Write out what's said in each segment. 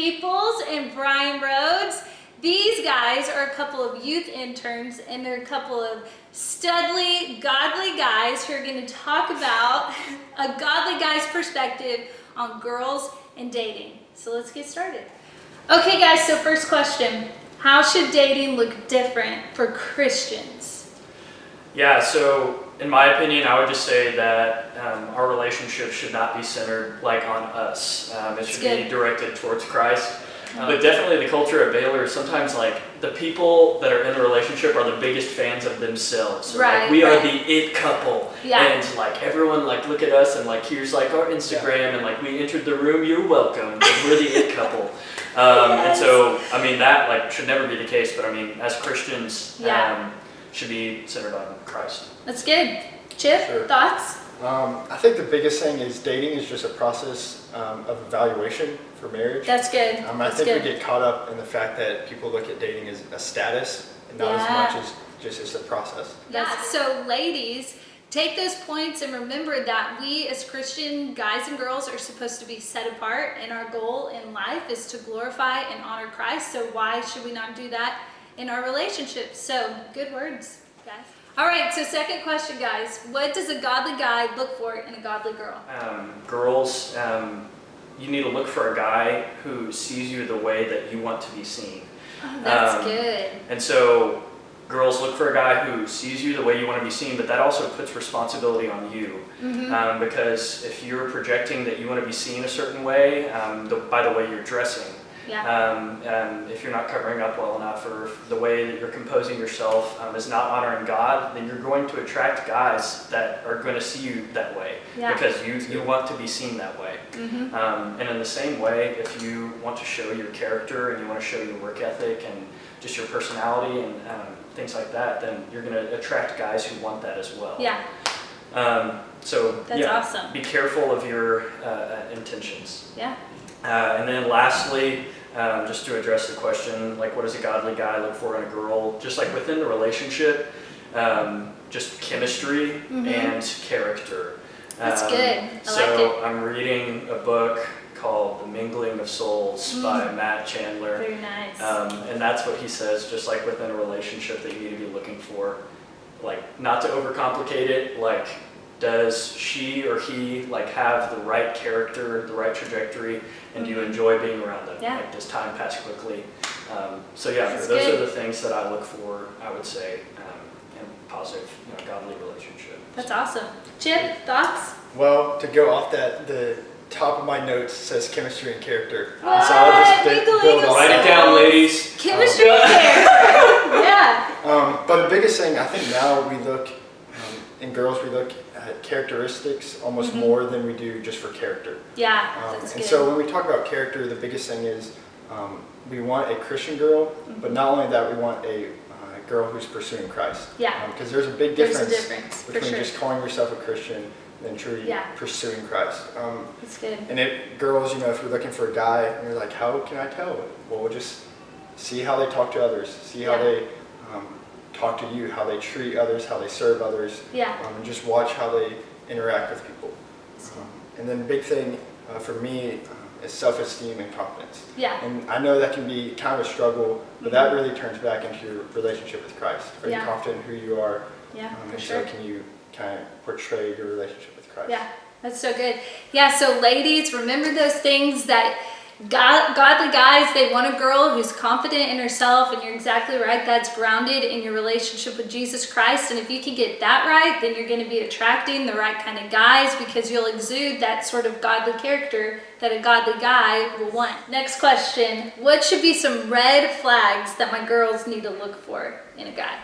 Peeples and Bryan Rhodes. These guys are a couple of youth interns, and they're a couple of studly, godly guys who are going to talk about a godly guy's perspective on girls and dating. So let's get started. Okay guys, so first question. How should dating look different for Christians? Yeah, so in my opinion, I would just say that our relationship should not be centered like on us. It should be directed towards Christ. But definitely the culture at Baylor, sometimes like the people that are in the relationship are the biggest fans of themselves. So, right, like, we are the it couple. Yeah. And like everyone like look at us and like here's like our Instagram and like we entered the room, you're welcome. And we're the it couple. And so, I mean, that like should never be the case, but I mean, as Christians, should be centered on Christ. That's good. Chip, Sure. thoughts? I think the biggest thing is dating is just a process of evaluation for marriage. That's good. I think we get caught up in the fact that people look at dating as a status and not as much as just as a process. Yeah, so ladies, take those points and remember that we as Christian guys and girls are supposed to be set apart, and our goal in life is to glorify and honor Christ. So why should we not do that in our relationships? So good words, guys. All right, so second question, guys. What does a godly guy look for in a godly girl? Girls, you need to look for a guy who sees you the way that you want to be seen. Oh, that's good. And so girls, look for a guy who sees you the way you want to be seen, but that also puts responsibility on you. Because if you're projecting that you want to be seen a certain way, by the way you're dressing, if you're not covering up well enough, or the way that you're composing yourself is not honoring God, then you're going to attract guys that are going to see you that way because you want to be seen that way. And in the same way, if you want to show your character and you want to show your work ethic and just your personality and things like that, then you're going to attract guys who want that as well. So that's awesome. Be careful of your intentions. Yeah. And then lastly, just to address the question, like what does a godly guy look for in a girl? Just like within the relationship, just chemistry and character. That's good. I so like it. I'm reading a book called The Mingling of Souls by Matt Chandler. Very nice. And that's what he says, just like within a relationship that you need to be looking for. Like not to overcomplicate it, like does she or he like have the right character, the right trajectory, and do you enjoy being around them? Like does time pass quickly? So those are the things that I look for, I would say, in a positive, godly relationship. That's awesome. Chip, thoughts? Well, to go off that, the top of my notes says chemistry and character. What? So I'll just build off Write that. it down, ladies. Chemistry and character. Yeah. But the biggest thing, I think now we look, in girls, we look at characteristics almost more than we do just for character. Yeah, that's and good. so when we talk about character, the biggest thing is we want a Christian girl, but not only that, we want a girl who's pursuing Christ. Yeah. Because there's a big difference, between sure. just calling yourself a Christian and truly pursuing Christ. That's good. And girls, if you're looking for a guy and you're like, how can I tell? Well, we'll just see how they talk to others, see how they talk to you, how they treat others, how they serve others, and just watch how they interact with people. And then the big thing for me is self-esteem and confidence. Yeah. And I know that can be kind of a struggle, but that really turns back into your relationship with Christ. Are you confident in who you are? Yeah, for and sure. so can you kind of portray your relationship with Christ? Yeah, that's so good. Yeah, so ladies, remember those things that godly guys, they want a girl who's confident in herself, and you're exactly right, that's grounded in your relationship with Jesus Christ. And if you can get that right, then you're going to be attracting the right kind of guys, because you'll exude that sort of godly character that a godly guy will want. Next question. What should be some red flags that my girls need to look for in a guy?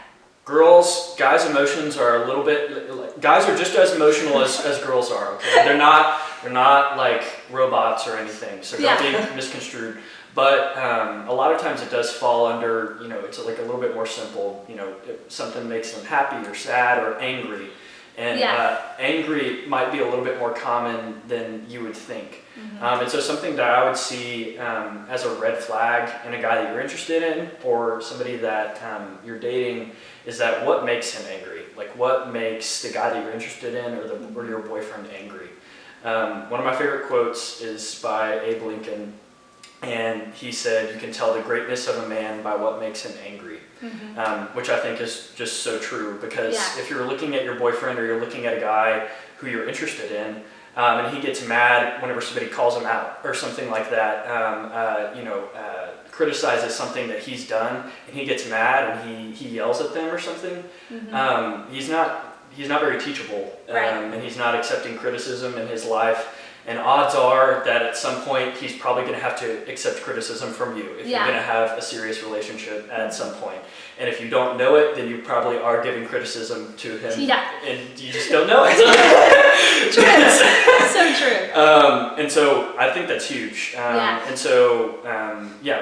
Guys' emotions are a little bit, guys are just as emotional as girls are, okay? They're not like robots or anything, so don't be misconstrued. But a lot of times it does fall under, it's like a little bit more simple, if something makes them happy or sad or angry. And angry might be a little bit more common than you would think. And so something that I would see as a red flag in a guy that you're interested in, or somebody that you're dating, is that what makes him angry? Like what makes the guy that you're interested in or your boyfriend angry? One of my favorite quotes is by Abe Lincoln, And he said, you can tell the greatness of a man by what makes him angry, which I think is just so true, because if you're looking at your boyfriend or you're looking at a guy who you're interested in, and he gets mad whenever somebody calls him out or something like that, criticizes something that he's done, and he gets mad and he yells at them or something, he's not very teachable, and he's not accepting criticism in his life. And odds are that at some point he's probably going to have to accept criticism from you if you're going to have a serious relationship at some point. And if you don't know it, then you probably are giving criticism to him, and you just don't know it. True. So true. And so I think that's huge. And so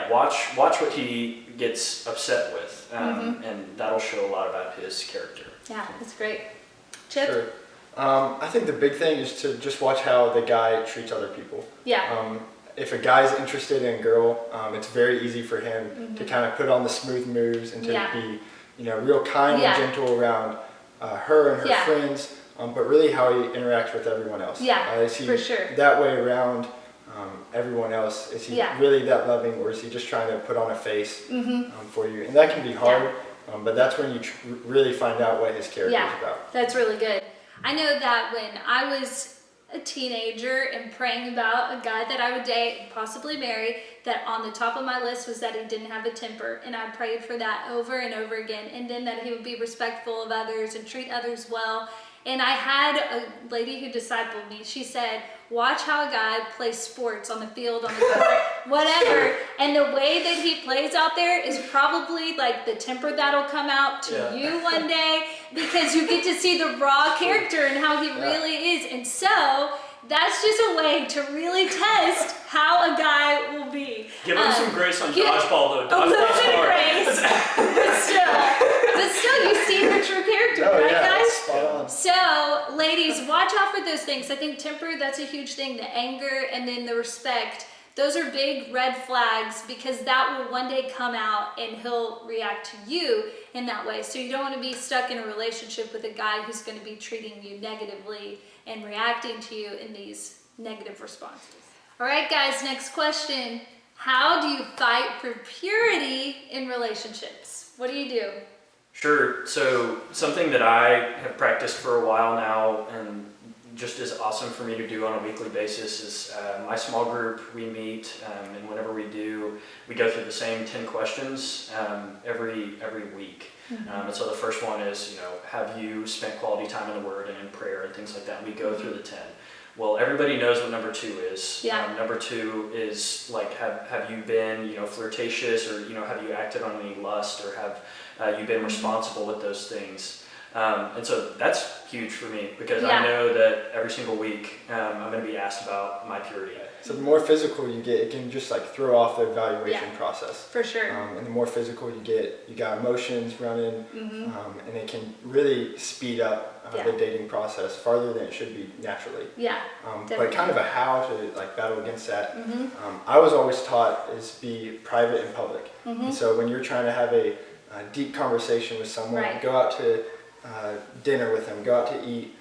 watch what he gets upset with, and that'll show a lot about his character. Yeah, that's great. Chip? Sure. I think the big thing is to just watch how the guy treats other people. Yeah. If a guy's interested in a girl, it's very easy for him to kind of put on the smooth moves and to be, real kind and gentle around her and her friends, but really how he interacts with everyone else. Is he for sure. that way around everyone else? Is he really that loving, or is he just trying to put on a face for you? And that can be hard, but that's when you really find out what his character is about. That's really good. I know that when I was a teenager and praying about a guy that I would date, possibly marry, that on the top of my list was that he didn't have a temper, and I prayed for that over and over again, and then that he would be respectful of others and treat others well. And I had a lady who discipled me. She said, watch how a guy plays sports on the field, on the court, whatever. And the way that he plays out there is probably like the temper that'll come out to you one day, because you get to see the raw character and how he really is. And so that's just a way to really test how a guy will be. Give him some grace on dodgeball, though. A little bit of grace. but still, you see the true character, right, guys? Spot on. So, ladies, watch out for those things. I think temper, that's a huge thing. The anger and then the respect. Those are big red flags, because that will one day come out and he'll react to you in that way. So you don't want to be stuck in a relationship with a guy who's going to be treating you negatively and reacting to you in these negative responses. All right, guys, next question. How do you fight for purity in relationships? What do you do? Sure. So something that I have practiced for a while now, and just is awesome for me to do on a weekly basis, is my small group. We meet, and whenever we do, we go through the same 10 questions every week. And so the first one is, have you spent quality time in the Word and in prayer and things like that? And we go through the 10. Well, everybody knows what number 2 is. Number 2 is like, have you been, flirtatious, or have you acted on any lust, or have you been responsible with those things? And so that's huge for me, because I know that every single week I'm going to be asked about my purity. So the more physical you get, it can just like throw off the evaluation process. For sure. And the more physical you get, you got emotions running, and it can really speed up the dating process farther than it should be naturally. But kind of a how to like battle against that. I was always taught is be private and public. And so when you're trying to have a deep conversation with someone, go out to dinner with them, go out to eat.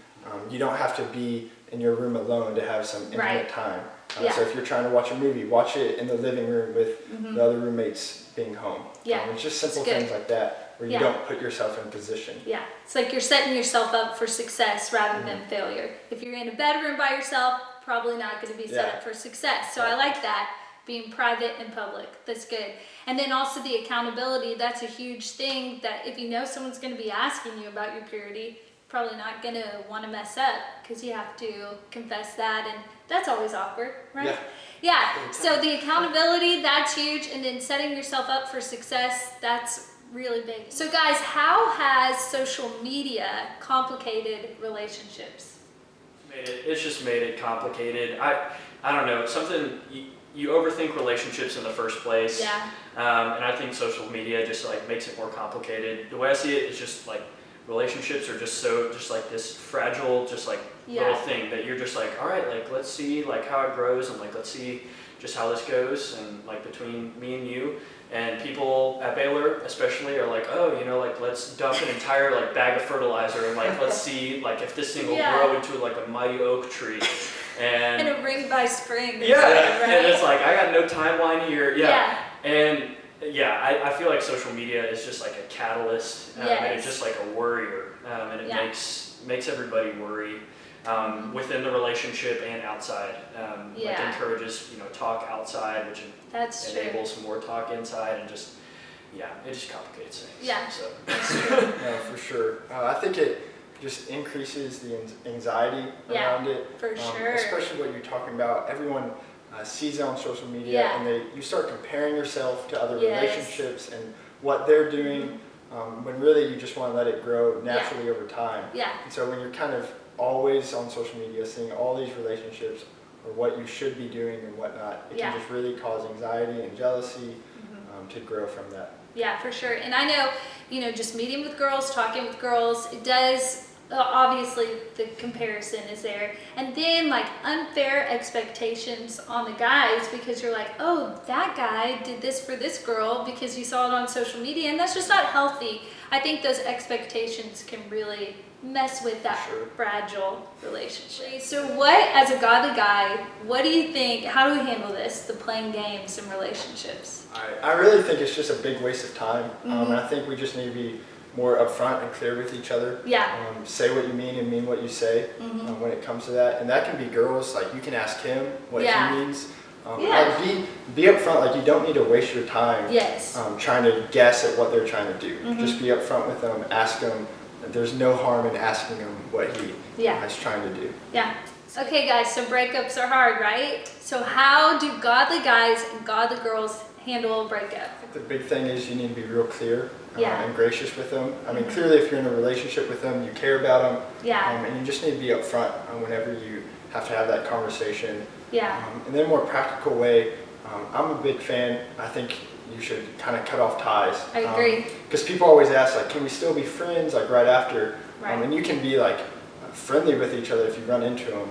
You don't have to be in your room alone to have some intimate time. So if you're trying to watch a movie, watch it in the living room with the other roommates being home. It's just simple things like that where you don't put yourself in position. It's like you're setting yourself up for success rather than failure. If you're in a bedroom by yourself, probably not going to be set up for success. So I like that. Being private and public. That's good. And then also the accountability. That's a huge thing, that if you know someone's going to be asking you about your purity, probably not going to want to mess up, because you have to confess that, and that's always awkward, right? So the accountability, that's huge. And then setting yourself up for success, that's really big. So guys, how has social media complicated relationships? It's just made it complicated. I don't know, something... You overthink relationships in the first place, and I think social media just like makes it more complicated. The way I see it is just like relationships are just like this fragile, just like little thing that you're just like, all right, like let's see like how it grows, and like let's see just how this goes, and like between me and you. And people at Baylor especially are like, oh, like let's dump an entire like bag of fertilizer, and like let's see like if this thing will grow into like a mighty oak tree. And a ring by spring. Yeah, Right? and it's like, I got no timeline here. Yeah. And yeah, I feel like social media is just like a catalyst, and it's just like a worrier, and it makes everybody worry within the relationship and outside. Like encourages, talk outside, which enables more talk inside, and just it just complicates things. Yeah, so. that's true. No, for sure. I think it just increases the anxiety around it. For sure. Especially what you're talking about. Everyone sees it on social media, and you start comparing yourself to other relationships and what they're doing, when really you just want to let it grow naturally over time. Yeah. And so when you're kind of always on social media seeing all these relationships or what you should be doing and whatnot, it can just really cause anxiety and jealousy to grow from that. Yeah, for sure. And I know, just meeting with girls, talking with girls, it does, obviously the comparison is there. And then like unfair expectations on the guys, because you're like, oh, that guy did this for this girl because you saw it on social media, and that's just not healthy. I think those expectations can really mess with that fragile relationship. So as a godly guy, what do you think, how do we handle this, the playing games in relationships? I really think it's just a big waste of time. And I think we just need to be more upfront and clear with each other. Say what you mean and mean what you say when it comes to that. And that can be girls, like you can ask him what he means. Be upfront, like you don't need to waste your time trying to guess at what they're trying to do. Just be upfront with them, ask them. There's no harm in asking him what he is trying to do. Yeah. Okay guys, so breakups are hard, right? So how do godly guys and godly girls handle a breakup? I think the big thing is you need to be real clear and gracious with them. I mean, clearly if you're in a relationship with them, you care about them. And you just need to be upfront whenever you have to have that conversation. And then a more practical way, I'm a big fan, I think you should kind of cut off ties. I agree. Because people always ask, like, can we still be friends, like right after? And you can be like friendly with each other if you run into them.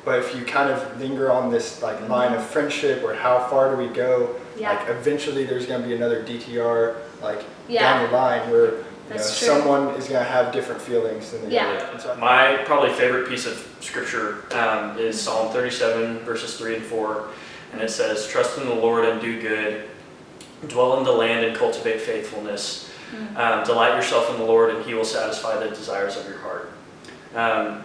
But if you kind of linger on this like line of friendship, or how far do we go, like eventually there's going to be another DTR like down the line where someone is going to have different feelings than the other. And so my probably favorite piece of scripture is Psalm 37 verses 3 and 4, and it says, "Trust in the Lord and do good. Dwell in the land and cultivate faithfulness. Delight yourself in the Lord, and He will satisfy the desires of your heart."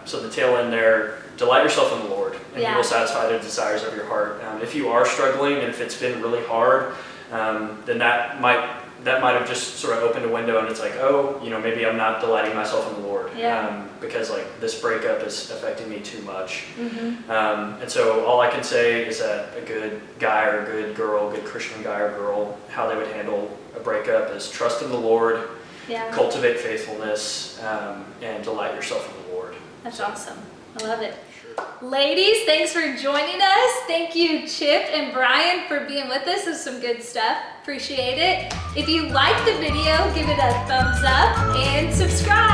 So the tail end there, delight yourself in the Lord, and He will satisfy the desires of your heart. If you are struggling, and if it's been really hard, then that might have just sort of opened a window, and it's like, oh, maybe I'm not delighting myself in the Lord, because like this breakup is affecting me too much. And so all I can say is that a good guy or a good girl, good Christian guy or girl, how they would handle a breakup is trust in the Lord, cultivate faithfulness, and delight yourself in the Lord. That's awesome. I love it. Ladies, thanks for joining us. Thank you, Chip and Bryan, for being with us. This is some good stuff. Appreciate it. If you liked the video, give it a thumbs up and subscribe.